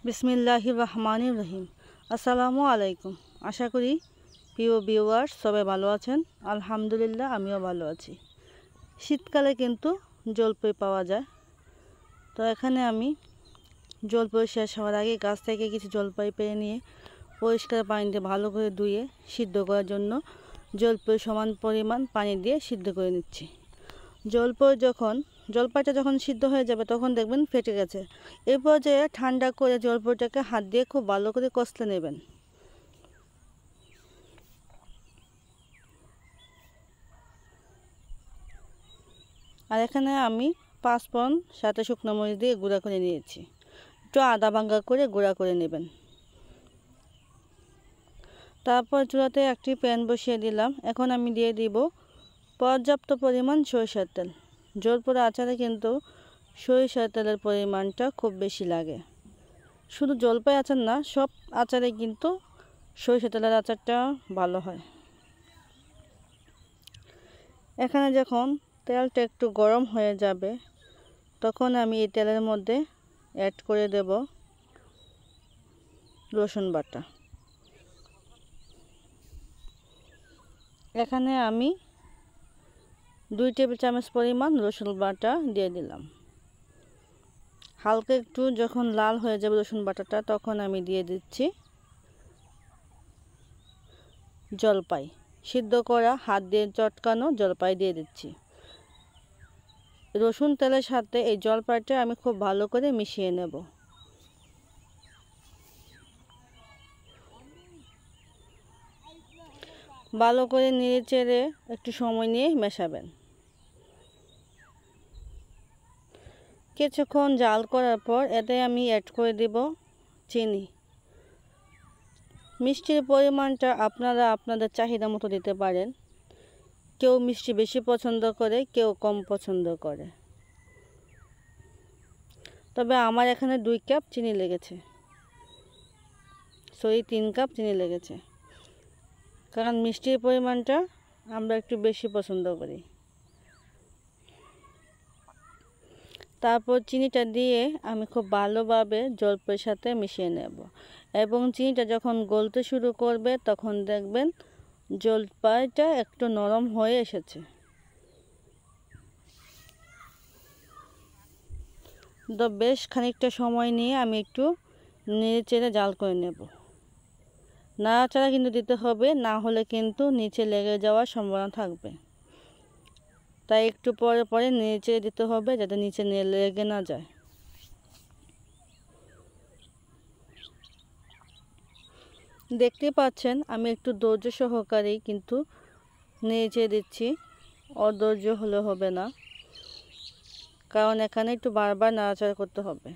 বিসমিল্লাহির রহমানির রহিম। আসসালামু আলাইকুম। আশা করি প্রিয় ভিউয়ার্স সবাই ভালো আছেন। আলহামদুলিল্লাহ আমিও ভালো আছি। শীতকালে কিন্তু জলপাই পাওয়া যায়। তো এখানে আমি জলপাই শেষ হওয়ার আগে গাছ থেকে কিছু জলপাই পেরে নিয়ে পরিষ্কার পানিতে ভালো করে ধুয়ে সিদ্ধ করার জন্য জলপাই সমান পরিমাণ পানি দিয়ে সিদ্ধ করে নিচ্ছি। জলপাইটা যখন সিদ্ধ হয়ে যাবে তখন দেখবেন ফেটে গেছে। এই পর্যায়ে ঠান্ডা করে জলপাইটাকে হাত দিয়ে খুব ভালো করে কষলে নেবেন। আর এখানে আমি 5 ফোড়ন সাথে শুকনো মরিচ দিয়ে গুঁড়া করে নিয়েছি। একটু আদা ভাঙা করে গুঁড়া করে নেবেন। তারপর চুলাতে একটি প্যান বসিয়ে দিলাম। এখন আমি দিয়ে দিব পর্যাপ্ত পরিমাণ সরিষার তেল। জলপাই আচারে কিন্তু সরিষার তেলের পরিমাণটা খুব বেশি লাগে। শুধু জলপাই আচার না, সব আচারে কিন্তু সরিষার তেলের আচারটা ভালো হয়। এখানে যখন তেলটা একটু গরম হয়ে যাবে তখন আমি এই তেলের মধ্যে অ্যাড করে দেব রসুন বাটা। এখানে আমি 2 টেবিল চামচ পরিমাণ রসুন বাটা দিয়ে দিলাম। হালকা একটু যখন লাল হয়ে যাবে রসুন বাটাটা তখন আমি দিয়ে দিচ্ছি জলপাই, সিদ্ধ করা হাত দিয়ে চটকানো জলপাই দিয়ে দিচ্ছি। রসুন তেলের সাথে এই জলপাইটা আমি খুব ভালো করে মিশিয়ে নেব। ভালো করে নেড়ে চেড়ে একটু সময় নিয়ে মেশাবেন। কিছুক্ষণ জাল করার পর এতে আমি অ্যাড করে দেব চিনি। মিষ্টির পরিমাণটা আপনারা আপনাদের চাহিদা মতো দিতে পারেন। কেউ মিষ্টি বেশি পছন্দ করে, কেউ কম পছন্দ করে। তবে আমার এখানে 2 কাপ চিনি লেগেছে, 3 কাপ চিনি লেগেছে, কারণ মিষ্টির পরিমাণটা আমরা একটু বেশি পছন্দ করি। তারপর চিনিটা দিয়ে আমি খুব ভালোভাবে জলপাইয়ের সাথে মিশিয়ে নেব এবং চিনিটা যখন গলতে শুরু করবে তখন দেখবেন জলপাইটা একটু নরম হয়ে এসেছে। তো বেশ খানিকটা সময় নিয়ে আমি একটু নেড়ে চেড়ে জাল করে নেব। নাড়াচাড়া কিন্তু দিতে হবে, না হলে কিন্তু নিচে লেগে যাওয়ার সম্ভাবনা থাকবে। তাই একটু পরে পরে নেড়ে চেড়ে দিতে হবে যাতে নিচে লেগে না যায়। দেখতেই পাচ্ছেন আমি একটু ধৈর্য সহকারেই কিন্তু নেড়ে চেড়ে দিচ্ছি, অধৈর্য হলে হবে না, কারণ এখানে একটু বারবার নাড়াচাড়া করতে হবে।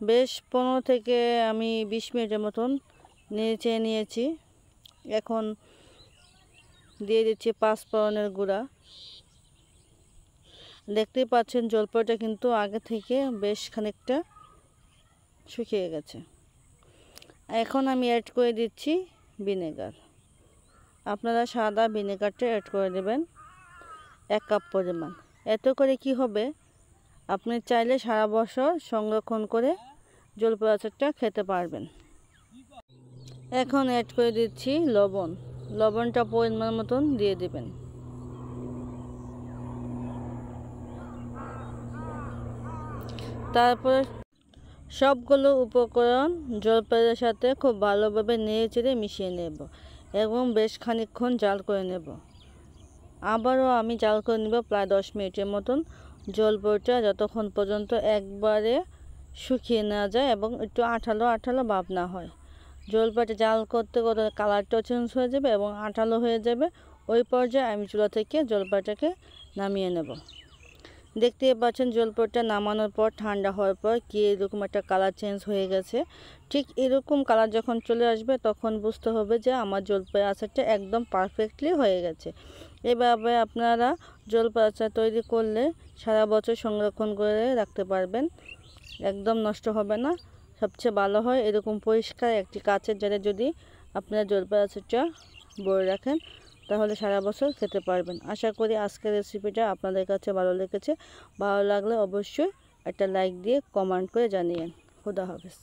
বেশ 15 থেকে আমি 20 মিনিটের মতন নেড়ে চেড়ে নিয়েছি। এখন দিয়ে দিচ্ছি 5 ফোড়নের গুঁড়া। দেখতেই পাচ্ছেন জলপাইটা কিন্তু আগে থেকে বেশ খানিকটা শুকিয়ে গেছে। এখন আমি অ্যাড করে দিচ্ছি ভিনেগার। আপনারা সাদা ভিনেগারটা অ্যাড করে দেবেন 1 কাপ পরিমাণ। এত করে কি হবে, আপনি চাইলে সারা বছর সংরক্ষণ করে জলপাই আচারটা খেতে পারবেন। এখন অ্যাড করে দিচ্ছি লবণ। লবণটা পরিমাণ মতন দিয়ে দিবেন। তারপর সবগুলো উপকরণ জলপাইয়ের সাথে খুব ভালোভাবে নেড়ে চেড়ে মিশিয়ে নেব এবং বেশ খানিকক্ষণ জাল করে নেব। আবারও আমি জাল করে নেব প্রায় 10 মিনিটের মতন, জলপাইটা যতক্ষণ পর্যন্ত একবারে শুকিয়ে না যায় এবং একটু আঠালো আঠালো ভাব না হয়। জলপাইটা জাল করতে করতে কালারটাও চেঞ্জ হয়ে যাবে এবং আঠালো হয়ে যাবে। ওই পর্যায়ে আমি চুলা থেকে জলপাইটাকে নামিয়ে নেব। দেখতে পাচ্ছেন জলপাইটা নামানোর পর ঠান্ডা হওয়ার পর কি এরকম একটা কালার চেঞ্জ হয়ে গেছে। ঠিক এরকম কালার যখন চলে আসবে তখন বুঝতে হবে যে আমার জলপাই আচারটা একদম পারফেক্টলি হয়ে গেছে। এভাবে আপনারা জলপাই আচার তৈরি করলে সারা বছর সংরক্ষণ করে রাখতে পারবেন, একদম নষ্ট হবে না। সবচেয়ে ভালো হয় এরকম পরিষ্কার একটি কাচের জারে যদি আপনারা জলপাই আচারটা ভরে রাখেন তাহলে সারা বছর খেতে পারবেন। আশা করি আজকের রেসিপিটা আপনাদের কাছে ভালো লেগেছে। ভালো লাগলে অবশ্যই একটা লাইক দিয়ে কমেন্ট করে জানিয়েন। খুদা হাফেজ।